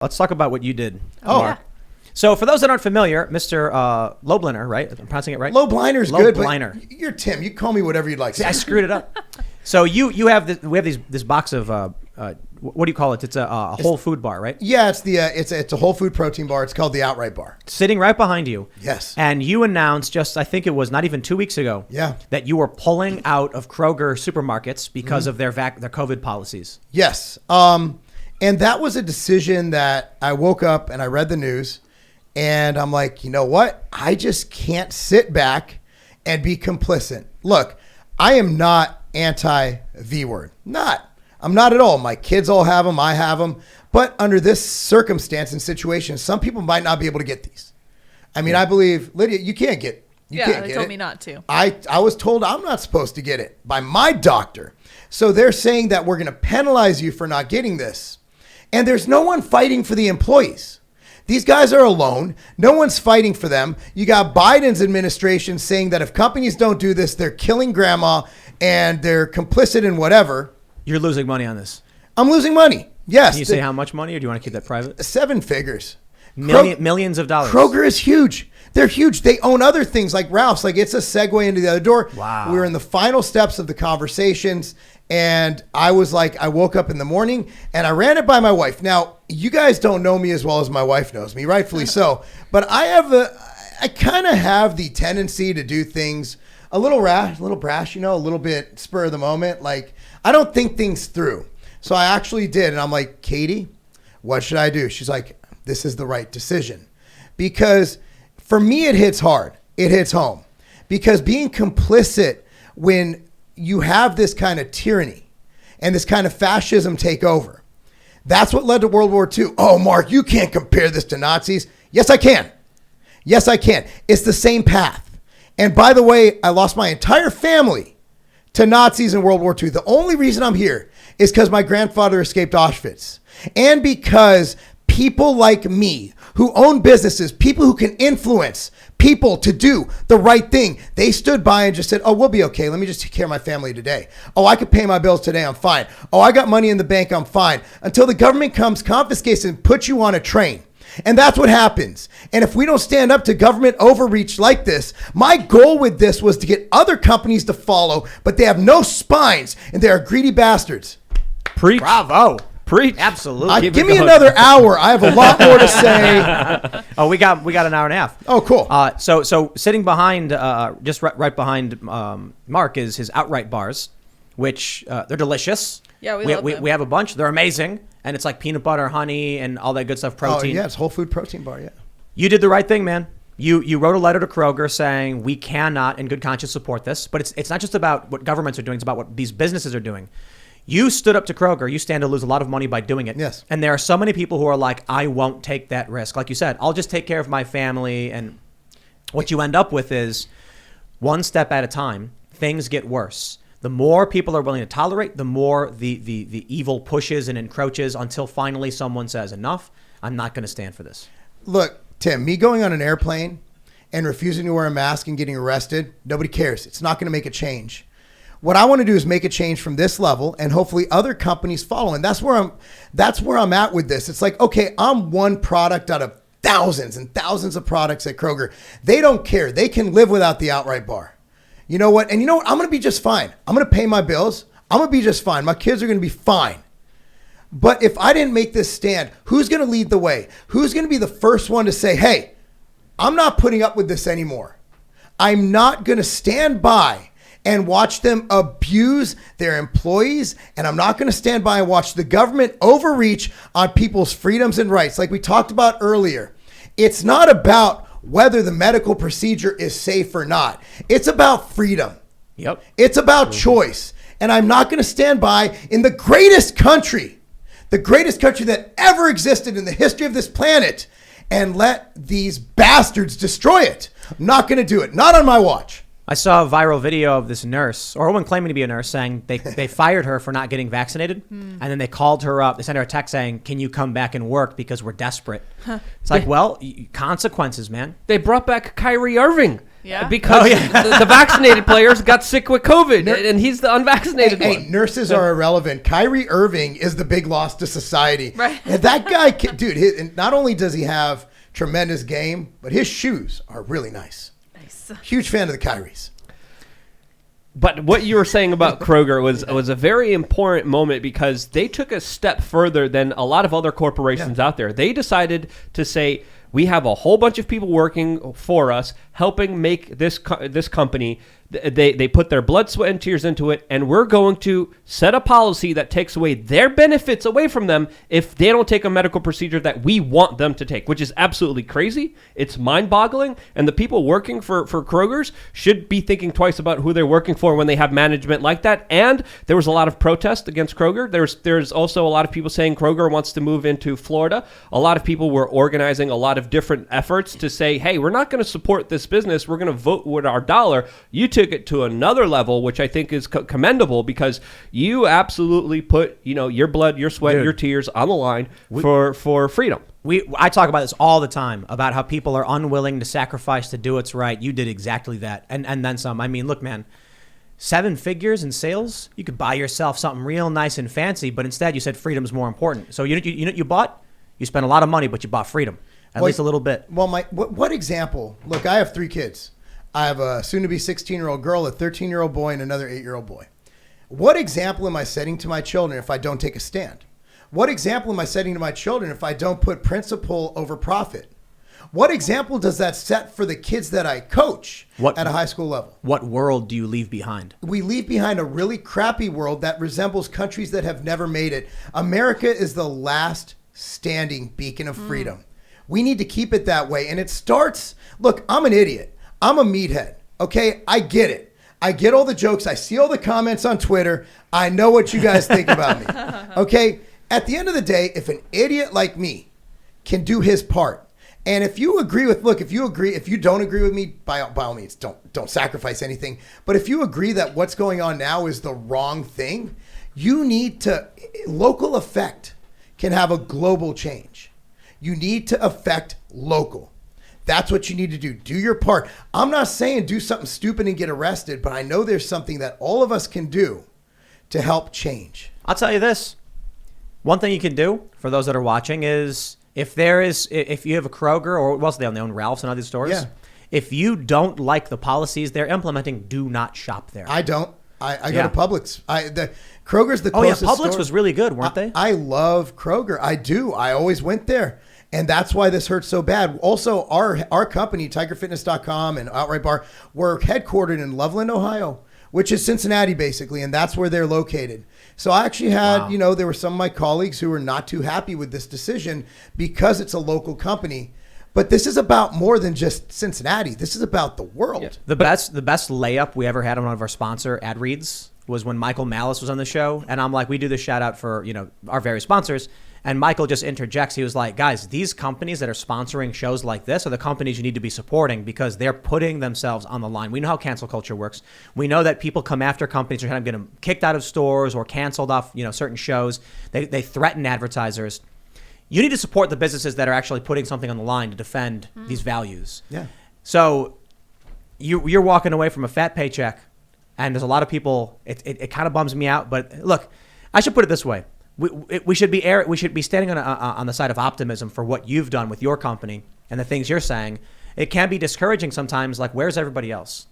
Let's talk about what you did, Oh, Mark. So for those that aren't familiar, Mr. Lobliner, right? I'm pronouncing it right? Lobliner's good, Lobliner. but you're Tim. You call me whatever you'd like. See, I screwed it up. So we have this box of what do you call it? It's a whole food bar, right? Yeah, it's a whole food protein bar. It's called the Outright Bar. Sitting right behind you. Yes. And you announced I think it was not even 2 weeks ago. Yeah. That you were pulling out of Kroger supermarkets because of their COVID policies. Yes. And that was a decision that I woke up and I read the news and I'm like, you know what? I just can't sit back and be complicit. Look, I am not anti-V word. I'm not at all. My kids all have them. I have them. But under this circumstance and situation, some people might not be able to get these. I mean, I believe, Lydia, you can't get they told me not to. I was told I'm not supposed to get it by my doctor. So they're saying that we're going to penalize you for not getting this. And there's no one fighting for the employees. These guys are alone. No one's fighting for them. You got Biden's administration saying that if companies don't do this, they're killing grandma and they're complicit in whatever. You're losing money on this. I'm losing money. Yes. Can you say how much money, or do you want to keep that private? 7 figures. Millions of dollars. Kroger is huge. They're huge. They own other things like Ralph's. Like, it's a segue into the other door. Wow. We were in the final steps of the conversations. And I was like, I woke up in the morning and I ran it by my wife. Now, you guys don't know me as well as my wife knows me, rightfully so. But I kind of have the tendency to do things a little brash, a little bit spur of the moment. Like, I don't think things through. So I actually did. And I'm like, Katie, what should I do? She's like, this is the right decision. Because for me, it hits hard. It hits home. Because being complicit when you have this kind of tyranny and this kind of fascism take over, that's what led to World War II. Oh, Mark, you can't compare this to Nazis. Yes, I can. Yes, I can. It's the same path. And by the way, I lost my entire family to Nazis in World War II. The only reason I'm here is because my grandfather escaped Auschwitz. And because people like me who own businesses, people who can influence people to do the right thing, they stood by and just said, oh, we'll be okay. Let me just take care of my family today. Oh, I could pay my bills today. I'm fine. Oh, I got money in the bank. I'm fine. Until the government comes, confiscates, and puts you on a train. And that's what happens. And if we don't stand up to government overreach like this, my goal with this was to get other companies to follow, but they have no spines and they are greedy bastards. Preach. Bravo. Preach. Absolutely. Give me another hour. I have a lot more to say. Oh, we got an hour and a half. Oh, cool. So sitting behind, just right behind Mark is his Outright bars, which they're delicious. Yeah, we love them. We have a bunch. They're amazing. And it's like peanut butter, honey, and all that good stuff, protein. Oh, yeah, it's whole food protein bar, yeah. You did the right thing, man. You wrote a letter to Kroger saying we cannot in good conscience support this. But it's not just about what governments are doing. It's about what these businesses are doing. You stood up to Kroger. You stand to lose a lot of money by doing it. Yes. And there are so many people who are like, I won't take that risk. Like you said, I'll just take care of my family. And what you end up with is one step at a time, things get worse. The more people are willing to tolerate, the more the evil pushes and encroaches until finally someone says, enough, I'm not going to stand for this. Look, Tim, me going on an airplane and refusing to wear a mask and getting arrested, nobody cares. It's not going to make a change. What I want to do is make a change from this level and hopefully other companies follow. And that's where I'm at with this. It's like, okay, I'm one product out of thousands and thousands of products at Kroger. They don't care. They can live without the Outright bar. You know what? And you know what? I'm going to be just fine. I'm going to pay my bills. I'm going to be just fine. My kids are going to be fine. But if I didn't make this stand, who's going to lead the way? Who's going to be the first one to say, hey, I'm not putting up with this anymore. I'm not going to stand by and watch them abuse their employees. And I'm not going to stand by and watch the government overreach on people's freedoms and rights. Like we talked about earlier, it's not about whether the medical procedure is safe or not. It's about freedom. Yep. It's about choice. And I'm not going to stand by in the greatest country that ever existed in the history of this planet, and let these bastards destroy it. I'm not going to do it. Not on my watch. I saw a viral video of this nurse, or a woman claiming to be a nurse, saying they fired her for not getting vaccinated. And then they called her up. They sent her a text saying, can you come back and work because we're desperate? It's like, well, consequences, man. They brought back Kyrie Irving. Yeah. Because the vaccinated players got sick with COVID, and he's the unvaccinated one. Hey, nurses are irrelevant. Kyrie Irving is the big loss to society. Right. And that guy, dude, not only does he have tremendous game, but his shoes are really nice. Nice. Huge fan of the Kyries. But what you were saying about Kroger was a very important moment because they took a step further than a lot of other corporations out there. They decided to say, we have a whole bunch of people working for us, helping make this company. They put their blood, sweat, and tears into it, and we're going to set a policy that takes away their benefits away from them if they don't take a medical procedure that we want them to take, which is absolutely crazy. It's mind-boggling, and the people working for Kroger's should be thinking twice about who they're working for when they have management like that. And there was a lot of protest against Kroger. There's also a lot of people saying Kroger wants to move into Florida. A lot of people were organizing a lot of different efforts to say, hey, we're not going to support this business. We're going to vote with our dollar. You took it to another level, which I think is commendable because you absolutely put, your blood, your sweat, your tears on the line for freedom. I talk about this all the time about how people are unwilling to sacrifice to do what's right. You did exactly that, and then some. I mean, look, man, 7 figures in sales. You could buy yourself something real nice and fancy, but instead you said freedom's more important. So you bought. You spent a lot of money, but you bought freedom, at least a little bit. Well, what example? Look, I have 3 kids. I have a soon-to-be 16-year-old girl, a 13-year-old boy, and another 8-year-old boy. What example am I setting to my children if I don't take a stand? What example am I setting to my children if I don't put principle over profit? What example does that set for the kids that I coach at a high school level? What world do you leave behind? We leave behind a really crappy world that resembles countries that have never made it. America is the last standing beacon of freedom. We need to keep it that way. And it starts, look, I'm an idiot. I'm a meathead, okay? I get it. I get all the jokes. I see all the comments on Twitter. I know what you guys think about me, okay? At the end of the day, if an idiot like me can do his part, and if you agree with, look, if you don't agree with me, by all means, don't sacrifice anything. But if you agree that what's going on now is the wrong thing, you need to, local effect can have a global change. You need to affect local. That's what you need to do. Do your part. I'm not saying do something stupid and get arrested, but I know there's something that all of us can do to help change. I'll tell you this. One thing you can do for those that are watching is if you have a Kroger or what else they own Ralph's and other stores. Yeah. If you don't like the policies they're implementing, do not shop there. I don't. I go to Publix. Kroger's the closest Publix store. was really good, weren't they? I love Kroger. I do. I always went there. And that's why this hurts so bad. Also, our company, TigerFitness.com and Outright Bar, we're headquartered in Loveland, Ohio, which is Cincinnati, basically, and that's where they're located. So I actually had, there were some of my colleagues who were not too happy with this decision because it's a local company. But this is about more than just Cincinnati. This is about the world. Yeah. The best layup we ever had on one of our sponsor ad reads was when Michael Malice was on the show. And I'm like, we do this shout out for, our various sponsors. And Michael just interjects. He was like, guys, these companies that are sponsoring shows like this are the companies you need to be supporting because they're putting themselves on the line. We know how cancel culture works. We know that people come after companies or kind of get them kicked out of stores or canceled off, certain shows. They threaten advertisers. You need to support the businesses that are actually putting something on the line to defend these values. Yeah. So you're walking away from a fat paycheck, and there's a lot of people. It kind of bums me out. But look, I should put it this way. We should be standing on the side of optimism for what you've done with your company and the things you're saying. It can be discouraging sometimes. Like, where's everybody else?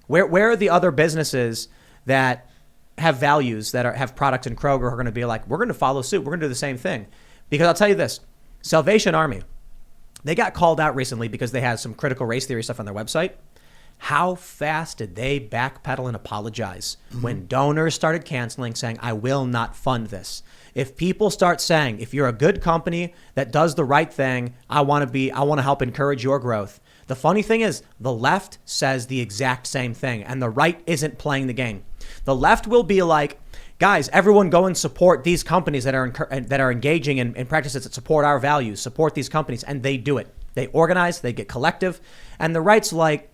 Where are the other businesses that have values that have products in Kroger who are going to be like, we're going to follow suit. We're going to do the same thing. Because I'll tell you this, Salvation Army, they got called out recently because they had some critical race theory stuff on their website. How fast did they backpedal and apologize when donors started canceling, saying, I will not fund this? If people start saying, if you're a good company that does the right thing, I want to help encourage your growth. The funny thing is, the left says the exact same thing, and the right isn't playing the game. The left will be like, guys, everyone go and support these companies that are engaging in practices that support our values, support these companies, and they do it. They organize, they get collective, and the right's like,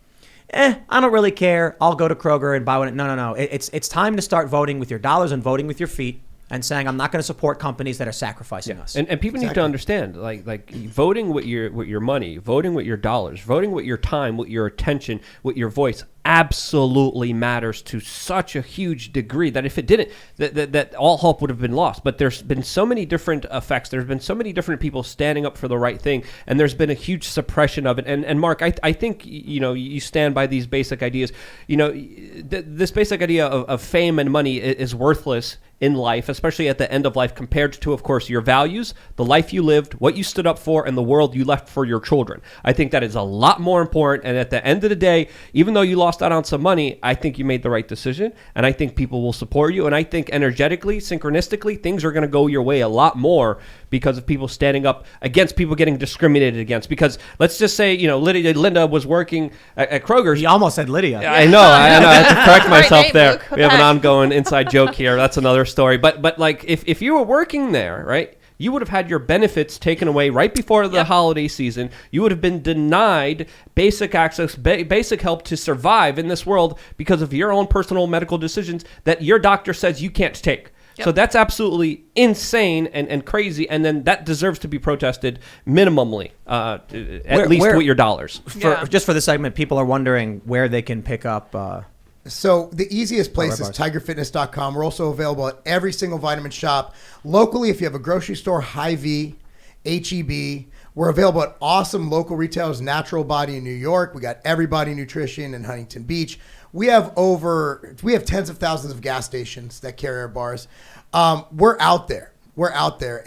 I don't really care. I'll go to Kroger and buy one. No. It's time to start voting with your dollars and voting with your feet. and saying, I'm not going to support companies that are sacrificing us. And people need to understand, like voting with your money, voting with your dollars, voting with your time, with your attention, with your voice absolutely matters to such a huge degree that if it didn't, that all hope would have been lost. But there's been so many different effects. There's been so many different people standing up for the right thing, and there's been a huge suppression of it. And Mark, I think, you stand by these basic ideas. This basic idea of fame and money is worthless in life, especially at the end of life, compared to, of course, your values, the life you lived, what you stood up for, and the world you left for your children. I think that is a lot more important. And at the end of the day, even though you lost out on some money, I think you made the right decision. And I think people will support you. And I think energetically, synchronistically, things are going to go your way a lot more because of people standing up against people getting discriminated against. Because let's just say, Linda was working at Kroger's. You almost said Lydia. Yeah, I know. I have to correct myself name, there. Luke. We have an ongoing inside joke here. That's another story. But like if you were working there, right, you would have had your benefits taken away right before the holiday season. You would have been denied basic access, basic help to survive in this world because of your own personal medical decisions that your doctor says you can't take. Yep. So that's absolutely insane and crazy, and then that deserves to be protested minimally, at least with your dollars. Just for the segment, people are wondering where they can pick up. So the easiest place is tigerfitness.com. We're also available at every single vitamin shop. Locally, if you have a grocery store, Hy-Vee, H-E-B. We're available at awesome local retailers, Natural Body in New York. We got Everybody Nutrition in Huntington Beach. We have tens of thousands of gas stations that carry our bars. We're out there.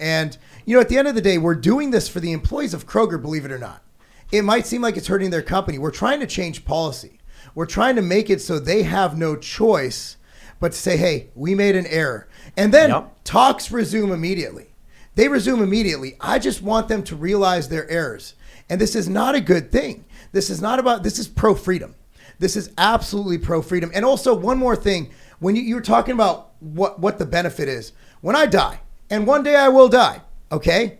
And, at the end of the day, we're doing this for the employees of Kroger, believe it or not. It might seem like it's hurting their company. We're trying to change policy. We're trying to make it so they have no choice but to say, hey, we made an error. And then talks resume immediately. They resume immediately. I just want them to realize their errors. And this is not a good thing. This is pro-freedom. This is absolutely pro-freedom. And also, one more thing. When you were talking about what the benefit is. When I die, and one day I will die, okay?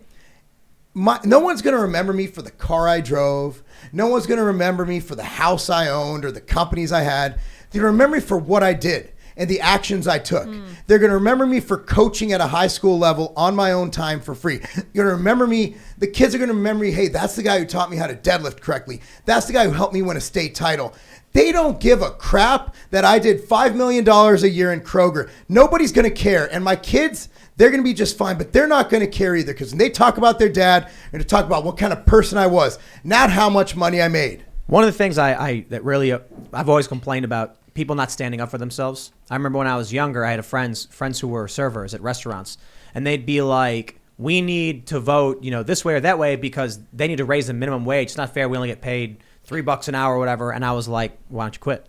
No one's going to remember me for the car I drove. No one's going to remember me for the house I owned or the companies I had. They remember me for what I did and the actions I took. They're going to remember me for coaching at a high school level on my own time for free. You're going to remember me. The kids are going to remember me. Hey, that's the guy who taught me how to deadlift correctly. That's the guy who helped me win a state title. They don't give a crap that I did $5 million a year in Kroger. Nobody's going to care. And my kids, they're going to be just fine, but they're not going to care either, because when they talk about their dad, they're going to talk about what kind of person I was, not how much money I made. One of the things I've always complained about, people not standing up for themselves. I remember when I was younger, I had friends who were servers at restaurants, and they'd be like, we need to vote, this way or that way because they need to raise the minimum wage. It's not fair. We only get paid $3 an hour or whatever. And I was like, why don't you quit?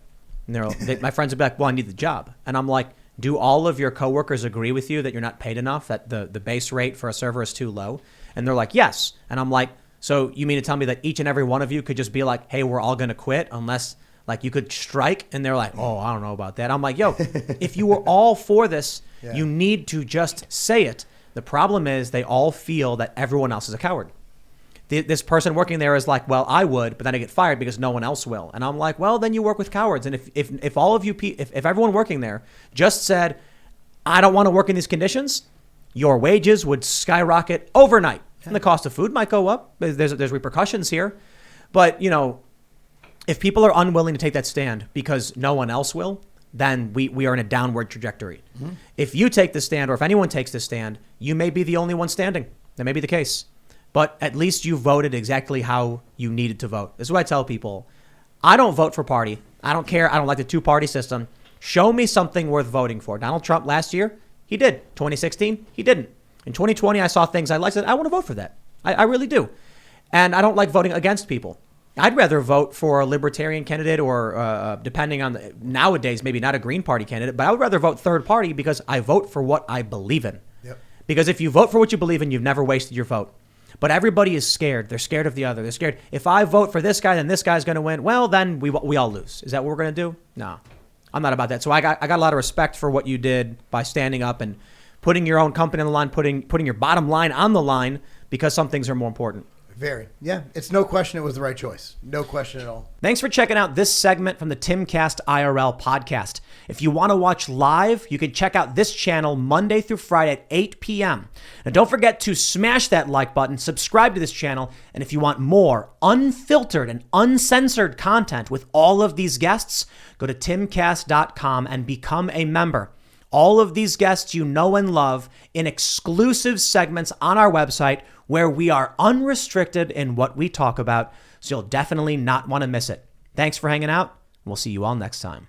And my friends would be like, well, I need the job. And I'm like, do all of your coworkers agree with you that you're not paid enough, that the base rate for a server is too low? And they're like, yes. And I'm like, so you mean to tell me that each and every one of you could just be like, hey, we're all going to quit unless like you could strike? And they're like, oh, I don't know about that. I'm like, yo, if you were all for this, you need to just say it. The problem is they all feel that everyone else is a coward. This person working there is like, well, I would, but then I get fired because no one else will. And I'm like, well, then you work with cowards. And if all of you, if everyone working there just said, I don't want to work in these conditions, your wages would skyrocket overnight. And the cost of food might go up. There's repercussions here. But, if people are unwilling to take that stand because no one else will, then we are in a downward trajectory. Mm-hmm. If you take the stand, or if anyone takes the stand, you may be the only one standing. That may be the case. But at least you voted exactly how you needed to vote. This is what I tell people. I don't vote for party. I don't care. I don't like the two-party system. Show me something worth voting for. Donald Trump last year, he did. 2016, he didn't. In 2020, I saw things I liked. I want to vote for that. I really do. And I don't like voting against people. I'd rather vote for a libertarian candidate or depending on nowadays, maybe not a Green Party candidate, but I would rather vote third party because I vote for what I believe in. Yep. Because if you vote for what you believe in, you've never wasted your vote. But everybody is scared. They're scared of the other. They're scared. If I vote for this guy, then this guy's going to win. Well, then we all lose. Is that what we're going to do? No, I'm not about that. So I got a lot of respect for what you did by standing up and putting your own company on the line, putting your bottom line on the line because some things are more important. Very. Yeah. It's no question it was the right choice. No question at all. Thanks for checking out this segment from the Timcast IRL podcast. If you want to watch live, you can check out this channel Monday through Friday at 8 p.m. And don't forget to smash that like button, subscribe to this channel, and if you want more unfiltered and uncensored content with all of these guests, go to timcast.com and become a member. All of these guests you know and love in exclusive segments on our website where we are unrestricted in what we talk about, so you'll definitely not want to miss it. Thanks for hanging out. We'll see you all next time.